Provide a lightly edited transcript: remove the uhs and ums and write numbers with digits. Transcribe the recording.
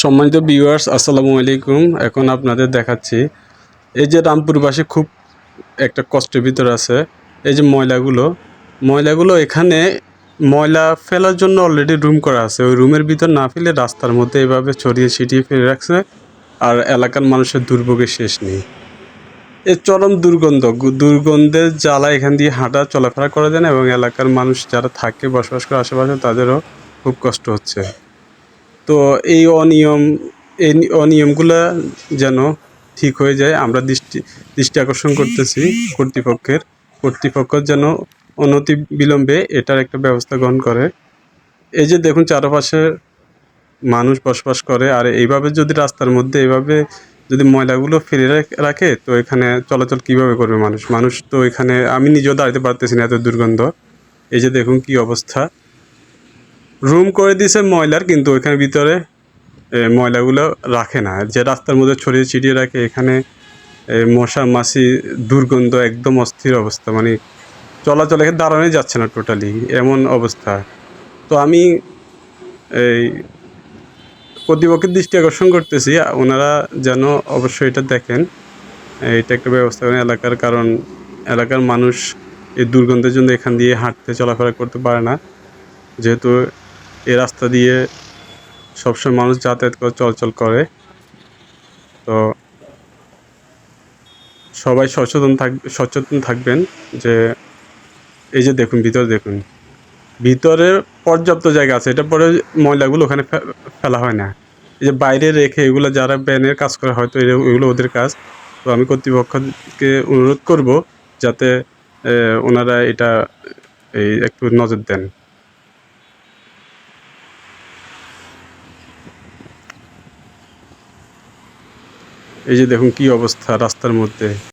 সম্মানিত ভিউয়ার্স, আসসালামু আলাইকুম। এখন আপনাদের দেখাচ্ছি এই যে রামপুরবাসী খুব একটা কষ্টের ভিতর আছে। এই যে ময়লাগুলো এখানে ময়লা ফেলার জন্য অলরেডি রুম করা আছে। ওই রুমের ভিতর না ফেলে রাস্তার মধ্যে এভাবে ছড়িয়ে ছিটিয়ে ফেলে রাখছে। আর এলাকার মানুষের দুর্ভোগের শেষ নেই। এই চরম দুর্গন্ধের জ্বালা এখান দিয়ে হাঁটা চলাফেরা করা যায় না, এবং এলাকার মানুষ যারা থাকে বসবাস করে আশেপাশে তাদেরও খুব কষ্ট হচ্ছে। তো এই অনিয়মগুলা যেন ঠিক হয়ে যায়, আমরা দৃষ্টি আকর্ষণ করতেছি কর্তৃপক্ষ যেন অনতি বিলম্বে এটার একটা ব্যবস্থা গ্রহণ করে। এই যে দেখুন চারপাশে মানুষ বসবাস করে, আর এইভাবে যদি রাস্তার মধ্যে এইভাবে যদি ময়লাগুলো ফেলে রাখে তো এখানে চলাচল কিভাবে করবে মানুষ তো এখানে আমি নিজেও দাঁড়াতে পারতেছি না, এত দুর্গন্ধ। এই যে দেখুন কি অবস্থা, রুম করে দিয়েছে ময়লার, কিন্তু ওইখানে ভিতরে ময়লাগুলো রাখে না, যে রাস্তার মধ্যে ছড়িয়ে ছিটিয়ে রাখে। এখানে মশা মাছি দুর্গন্ধ, একদম অস্থির অবস্থা, মানে চলাচল এখানে দাঁড়ানোই যাচ্ছে না, টোটালি এমন অবস্থা। তো আমি এই কর্তৃপক্ষের দৃষ্টি আকর্ষণ করতেছি, ওনারা যেন অবশ্যই এটা দেখেন, এটা একটা ব্যবস্থা করেন কারণ এলাকার মানুষ এই দুর্গন্ধের জন্য এখান দিয়ে হাঁটতে চলাফেরা করতে পারে না, যেহেতু এই রাস্তা দিয়ে সবসময় মানুষ যাতায়াত করে চলাচল করে। তো সবাই সচেতন থাকবেন যে এই যে দেখুন ভিতরে পর্যাপ্ত জায়গা আছে, এটা পরে ময়লাগুলো ওখানে ফেলা হয় না। এই যে বাইরে রেখে এগুলো যারা ব্যানের কাজ করে, হয়তো এগুলো ওদের কাজ। তো আমি কর্তৃপক্ষকে অনুরোধ করব যাতে ওনারা এটা একটু নজর দেন। এই যে দেখুন কি অবস্থা রাস্তার মধ্যে।